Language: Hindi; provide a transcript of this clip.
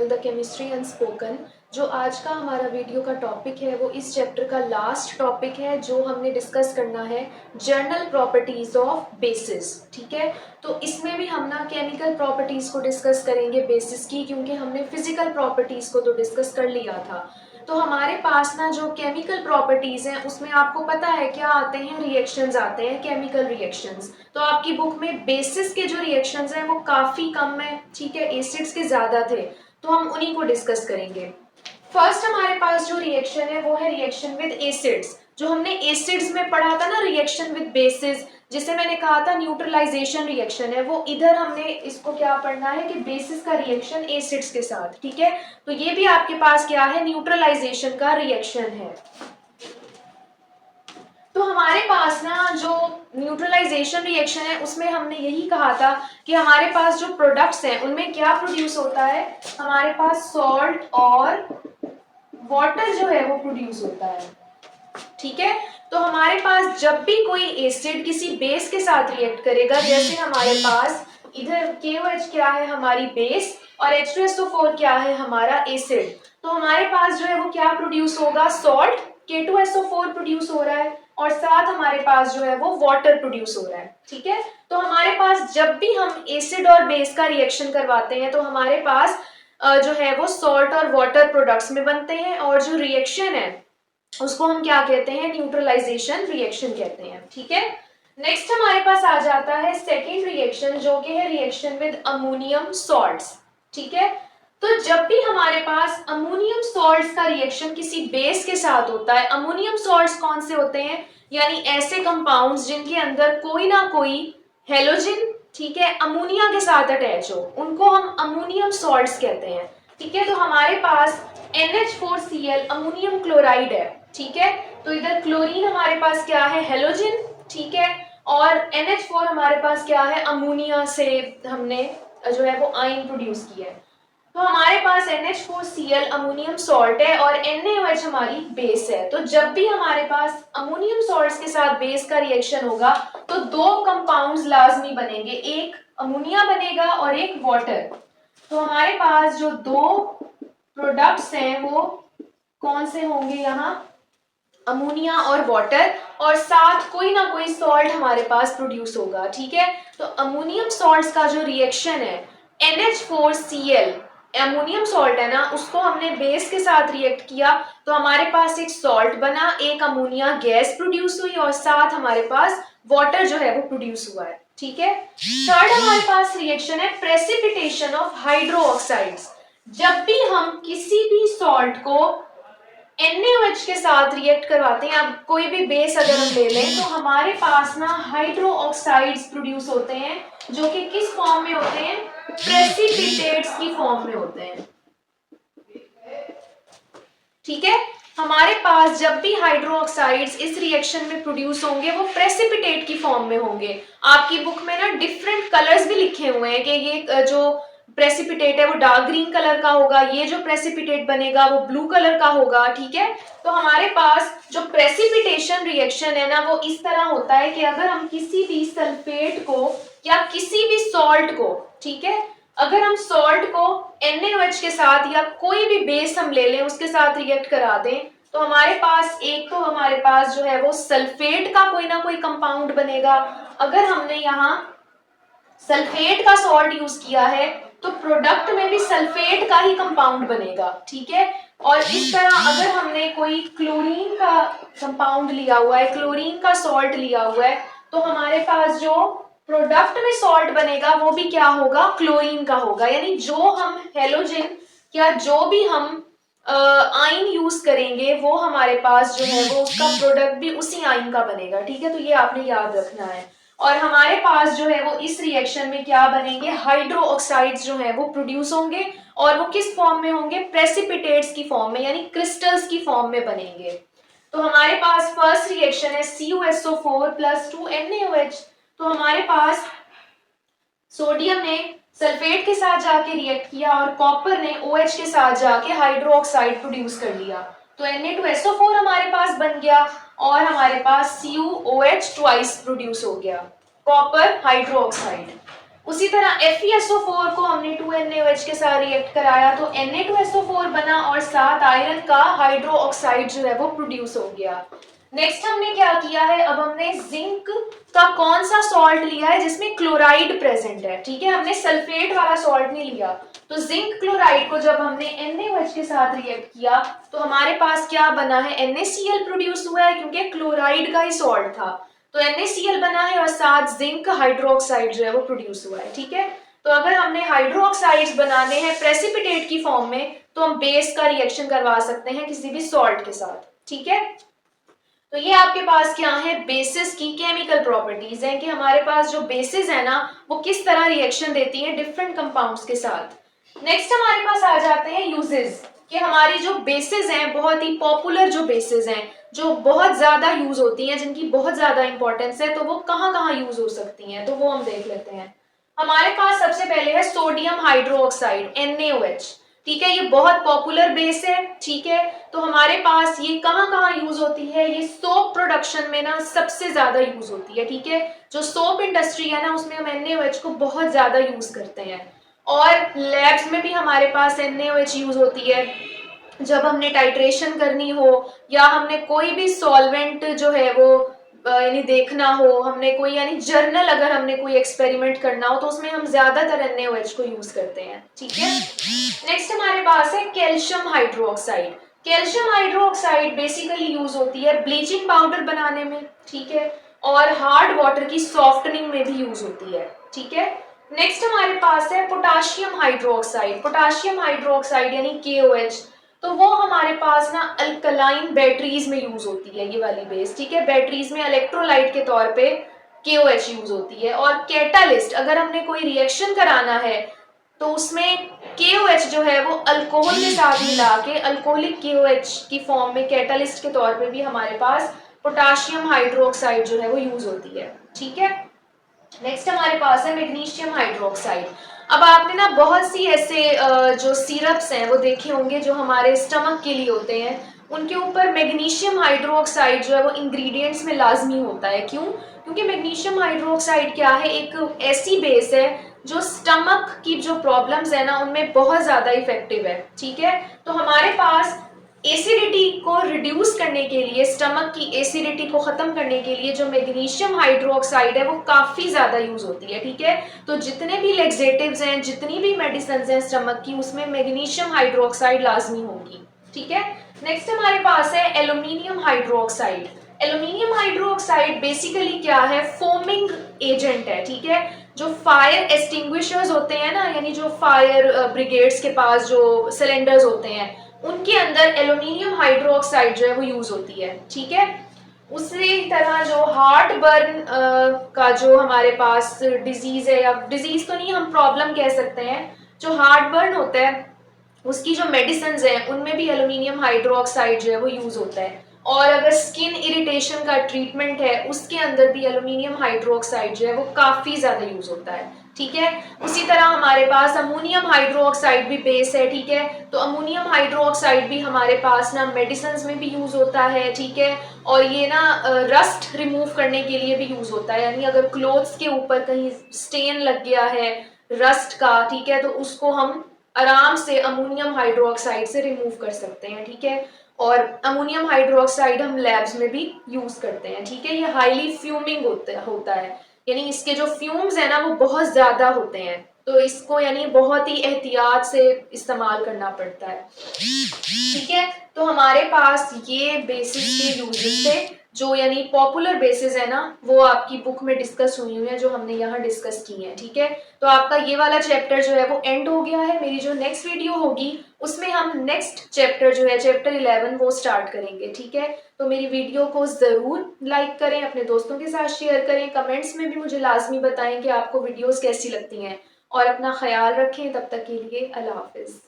Channel the chemistry unspoken. जो आज का हमारा वीडियो का टॉपिक है वो इस चैप्टर का लास्ट टॉपिक है जो हमने डिस्कस करना है, जर्नल प्रॉपर्टीज ऑफ बेसिस। ठीक है, तो इसमें भी हम ना केमिकल प्रॉपर्टीज को डिस्कस करेंगे बेसिस की, क्योंकि हमने फिजिकल प्रॉपर्टीज को तो डिस्कस कर लिया था। तो हमारे पास ना जो केमिकल प्रॉपर्टीज हैं उसमें आपको पता है क्या आते हैं, रिएक्शंस आते हैं, केमिकल रिएक्शंस। तो आपकी बुक में बेसिस के जो रिएक्शंस हैं वो काफी कम है, ठीक है, एसिड्स के ज्यादा थे, तो हम उन्हीं को डिस्कस करेंगे। फर्स्ट हमारे पास जो रिएक्शन है वो है रिएक्शन विद एसिड्स। जो हमने एसिड्स में पढ़ा था ना, रिएक्शन विद बेसिस, जिसे मैंने कहा था न्यूट्रलाइजेशन रिएक्शन है, वो इधर हमने इसको क्या पढ़ना है कि बेसिस का रिएक्शन एसिड्स के साथ। ठीक है, तो ये भी आपके पास क्या है, न्यूट्रलाइजेशन का रिएक्शन है। तो हमारे पास ना जो न्यूट्रलाइजेशन रिएक्शन है उसमें हमने यही कहा था कि हमारे पास जो प्रोडक्ट्स हैं उनमें क्या प्रोड्यूस होता है, हमारे पास सॉल्ट और वाटर जो है वो प्रोड्यूस होता है। ठीक है, तो हमारे पास जब भी कोई एसिड किसी बेस के साथ रिएक्ट करेगा, जैसे हमारे पास इधर KOH क्या है, हमारी बेस, और H2SO4 क्या है, हमारा एसिड, तो हमारे पास जो है वो क्या प्रोड्यूस होगा, सॉल्ट, K2SO4 प्रोड्यूस हो रहा है, और साथ हमारे पास जो है वो वाटर प्रोड्यूस हो रहा है। ठीक है, तो हमारे पास जब भी हम एसिड और बेस का रिएक्शन करवाते हैं तो हमारे पास जो है वो सॉल्ट और वाटर प्रोडक्ट्स में बनते हैं, और जो रिएक्शन है उसको हम क्या कहते हैं, न्यूट्रलाइजेशन रिएक्शन कहते हैं। ठीक है, नेक्स्ट हमारे पास आ जाता है सेकेंड रिएक्शन, जो कि है रिएक्शन विद अमोनियम सॉल्ट्स। ठीक है, तो जब भी हमारे पास अमोनियम सॉल्ट्स का रिएक्शन किसी बेस के साथ होता है, अमोनियम सॉल्ट्स कौन से होते हैं, यानी ऐसे कंपाउंड्स जिनके अंदर कोई ना कोई हेलोजन, ठीक है, अमोनिया के साथ अटैच हो, उनको हम अमोनियम सॉल्ट्स कहते हैं। ठीक है, तो हमारे पास NH4Cl अमोनियम क्लोराइड है। ठीक है, तो इधर क्लोरीन हमारे पास क्या है, हेलोजन, ठीक है, और NH4 हमारे पास क्या है, अमोनिया से हमने जो है वो आयन प्रोड्यूस किया है। तो हमारे पास NH4Cl अमोनियम सॉल्ट है और NaOH हमारी बेस है। तो जब भी हमारे पास अमोनियम सॉल्ट्स के साथ बेस का रिएक्शन होगा तो दो कंपाउंड्स लाजमी बनेंगे, एक अमोनिया बनेगा और एक वाटर। तो हमारे पास जो दो प्रोडक्ट्स हैं वो कौन से होंगे, यहाँ अमोनिया और वाटर, और साथ कोई ना कोई सॉल्ट हमारे पास प्रोड्यूस होगा। ठीक है, तो अमोनियम सॉल्ट्स का जो रिएक्शन है NH4Cl, अमोनियम सॉल्ट है ना, उसको हमने बेस के साथ रिएक्ट किया तो हमारे पास एक सॉल्ट बना, एक अमोनिया गैस प्रोड्यूस हुई, और साथ हमारे पास वाटर जो है वो प्रोड्यूस हुआ है। ठीक है, थर्ड हमारे पास रिएक्शन है प्रेसिपिटेशन ऑफ हाइड्रो ऑक्साइड्स। जब भी हम किसी भी सॉल्ट को NaOH के साथ रिएक्ट करवाते हैं, अब कोई भी बेस अगर हम ले लें तो हमारे पास ना हाइड्रो ऑक्साइड्स प्रोड्यूस होते हैं, जो कि किस फॉर्म में होते हैं, प्रेसिपिटेट्स की फॉर्म में होते हैं। ठीक है, हमारे पास जब भी हाइड्रो ऑक्साइड्स इस रिएक्शन में प्रोड्यूस होंगे वो प्रेसिपिटेट की फॉर्म में होंगे। आपकी बुक में ना डिफरेंट कलर्स भी लिखे हुए हैं कि ये जो प्रेसिपिटेट है वो डार्क ग्रीन कलर का होगा, ये जो प्रेसिपिटेट बनेगा वो ब्लू कलर का होगा। ठीक है, तो हमारे पास जो प्रेसिपिटेशन रिएक्शन है ना वो इस तरह होता है कि अगर हम किसी भी सल्फेट को या किसी भी सॉल्ट को, ठीक है, अगर हम सॉल्ट को NaOH के साथ या कोई भी बेस हम ले लें उसके साथ रिएक्ट करा दें तो हमारे पास एक तो हमारे पास जो है वो सल्फेट का कोई ना कोई कंपाउंड बनेगा। अगर हमने यहाँ सल्फेट का सॉल्ट यूज किया है तो प्रोडक्ट में भी सल्फेट का ही कंपाउंड बनेगा। ठीक है, और इस तरह अगर हमने कोई क्लोरीन का कंपाउंड लिया हुआ है, क्लोरीन का सॉल्ट लिया हुआ है, तो हमारे पास जो प्रोडक्ट में सॉल्ट बनेगा वो भी क्या होगा, क्लोरीन का होगा। यानी जो हम हेलोजन या जो भी हम आयन यूज करेंगे वो हमारे पास जो है वो उसका प्रोडक्ट भी उसी आयन का बनेगा। ठीक है, तो ये आपने याद रखना है। और हमारे पास जो है वो इस रिएक्शन में क्या बनेंगे, हाइड्रो ऑक्साइड्स जो है वो प्रोड्यूस होंगे, और वो किस फॉर्म में होंगे, प्रेसिपिटेट्स की फॉर्म में, यानी क्रिस्टल्स की फॉर्म में बनेंगे। तो हमारे पास फर्स्ट रिएक्शन है CuSO4 + 2 NaOH। तो हमारे पास सोडियम ने सल्फेट के साथ जाके रिएक्ट किया और कॉपर ने OH के साथ जाके हाइड्रो ऑक्साइड प्रोड्यूस कर लिया, तो Na2SO4 हमारे पास बन गया और हमारे पास CuOH ट्वाइस प्रोड्यूस हो गया, कॉपर हाइड्रो ऑक्साइड। उसी तरह FeSO4 को हमने 2NaOH के साथ रिएक्ट कराया तो Na2SO4 बना और साथ आयरन का हाइड्रो ऑक्साइड जो है वो प्रोड्यूस हो गया। नेक्स्ट हमने क्या किया है, अब हमने जिंक का कौन सा सॉल्ट लिया है जिसमें क्लोराइड प्रेजेंट है, ठीक है, हमने सल्फेट वाला सॉल्ट नहीं लिया। तो जिंक क्लोराइड को जब हमने NaOH के साथ रिएक्ट किया तो हमारे पास क्या बना है, NaCl प्रोड्यूस हुआ है क्योंकि क्लोराइड का ही सॉल्ट था। तो NaCl बना है और साथ जिंक हाइड्रोक्साइड जो है वो प्रोड्यूस हुआ है, ठीक है। तो अगर हमने हाइड्रोक्साइड्स बनाने हैं प्रेसिपिटेट की फॉर्म में तो हम बेस का रिएक्शन करवा सकते हैं किसी भी सॉल्ट के साथ, ठीक है। तो ये आपके पास क्या है, बेसिस की केमिकल प्रॉपर्टीज हैं कि हमारे पास जो बेसिस है ना वो किस तरह रिएक्शन देती है डिफरेंट कंपाउंड्स के साथ। नेक्स्ट हमारे पास आ जाते हैं यूजेस कि हमारी जो बेसिस हैं बहुत ही पॉपुलर जो बेसिस हैं जो बहुत ज्यादा यूज होती हैं जिनकी बहुत ज्यादा इंपॉर्टेंस है, तो वो कहाँ कहाँ यूज हो सकती हैं तो वो हम देख लेते हैं। हमारे पास सबसे पहले है सोडियम हाइड्रोक्साइड NaOH, ठीक है, ये बहुत पॉपुलर बेस है, ठीक है। तो हमारे पास ये कहाँ कहाँ यूज होती है, ये सोप प्रोडक्शन में ना सबसे ज्यादा यूज होती है, ठीक है। जो सोप इंडस्ट्री है ना उसमें हम NaOH को बहुत ज्यादा यूज करते हैं और लैब्स में भी हमारे पास NaOH यूज होती है जब हमने टाइट्रेशन करनी हो या हमने कोई भी सॉल्वेंट जो है वो यानी देखना हो, हमने कोई यानी जर्नल अगर हमने कोई एक्सपेरिमेंट करना हो तो उसमें हम ज्यादातर NaOH को यूज करते हैं, ठीक है। नेक्स्ट हमारे पास है calcium hydroxide. Calcium hydroxide basically use होती है ब्लीचिंग पाउडर बनाने में, ठीक है, और हार्ड वाटर की सॉफ्टनिंग में भी यूज होती है, ठीक है। नेक्स्ट हमारे पास है पोटाशियम हाइड्रोक्साइड। पोटाशियम हाइड्रोक्साइड यानी KOH, तो वो हमारे पास ना अल्कलाइन बैटरीज में यूज होती है, ये वाली बेस, ठीक है। बैटरीज में इलेक्ट्रोलाइट के तौर पे KOH यूज होती है। और कैटालिस्ट अगर हमने कोई रिएक्शन कराना है तो उसमें KOH जो है वो अल्कोहल के साथ मिला के अल्कोहलिक KOH की फॉर्म में कैटालिस्ट के तौर पे भी हमारे पास पोटाशियम हाइड्रोक्साइड जो है वो यूज होती है, ठीक है। नेक्स्ट हमारे पास है मैग्नीशियम हाइड्रोक्साइड। अब आपने ना बहुत सी ऐसे जो सिरप्स हैं वो देखे होंगे जो हमारे स्टमक के लिए होते हैं, उनके ऊपर मैग्नीशियम हाइड्रोक्साइड जो है वो इंग्रेडिएंट्स में लाजमी होता है। क्यों? क्योंकि मैग्नीशियम हाइड्रोक्साइड क्या है, एक ऐसी बेस है जो स्टमक की जो प्रॉब्लम्स है ना उनमें बहुत ज्यादा इफेक्टिव है, ठीक है। तो हमारे पास एसिडिटी को रिड्यूस करने के लिए, स्टमक की एसिडिटी को खत्म करने के लिए जो मैग्नीशियम हाइड्रोक्साइड है वो काफी ज्यादा यूज होती है, ठीक है। तो जितने भी लेक्सेटिव्स हैं, जितनी भी मेडिसिन हैं स्टमक की, उसमें मैग्नीशियम हाइड्रोक्साइड लाजमी होगी, ठीक है। नेक्स्ट हमारे पास है aluminium hydroxide. Aluminium hydroxide basically क्या है, फोमिंग एजेंट है, ठीक है। जो फायर एक्सटिंग्विशर्स होते हैं ना, यानी जो फायर ब्रिगेड्स के पास जो सिलेंडर्स होते हैं उनके अंदर एल्यूमिनियम हाइड्रोक्साइड जो है वो यूज होती है, ठीक है। उसी तरह जो हार्ट बर्न का जो हमारे पास डिजीज है, या डिजीज तो नहीं हम प्रॉब्लम कह सकते हैं, जो हार्ट बर्न होता है उसकी जो मेडिसिन है उनमें भी एल्यूमिनियम हाइड्रोक्साइड जो है वो यूज होता है। और अगर स्किन इरिटेशन का ट्रीटमेंट है उसके अंदर भी एल्यूमिनियम हाइड्रोक्साइड जो है वो काफी ज्यादा यूज होता है, ठीक है। उसी तरह हमारे पास अमोनियम हाइड्रोक्साइड भी बेस है, ठीक है। तो अमोनियम हाइड्रोक्साइड भी हमारे पास ना मेडिसिन में भी यूज होता है, ठीक है। और ये ना रस्ट रिमूव करने के लिए भी यूज होता है, यानी अगर क्लोथ्स के ऊपर कहीं स्टेन लग गया है रस्ट का, ठीक है, तो उसको हम आराम से अमोनियम हाइड्रोक्साइड से रिमूव कर सकते हैं, ठीक है। और अमोनियम हाइड्रोक्साइड हम लैब्स में भी यूज करते हैं, ठीक है। ये हाईली फ्यूमिंग होता है, यानी इसके जो फ्यूम्स है ना वो बहुत ज्यादा होते हैं, तो इसको यानी बहुत ही एहतियात से इस्तेमाल करना पड़ता है, ठीक है। तो हमारे पास ये बेसिस के यूजेस थे जो यानी पॉपुलर बेसिस है ना वो आपकी बुक में डिस्कस हुई हुई है, जो हमने यहाँ डिस्कस की है, ठीक है। तो आपका ये वाला चैप्टर जो है वो एंड हो गया है। मेरी जो नेक्स्ट वीडियो होगी उसमें हम नेक्स्ट चैप्टर जो है चैप्टर 11 वो स्टार्ट करेंगे, ठीक है। तो मेरी वीडियो को जरूर लाइक करें, अपने दोस्तों के साथ शेयर करें, कमेंट्स में भी मुझे लाजमी बताएं कि आपको वीडियोस कैसी लगती हैं, और अपना ख्याल रखें। तब तक के लिए अल्लाह हाफिज।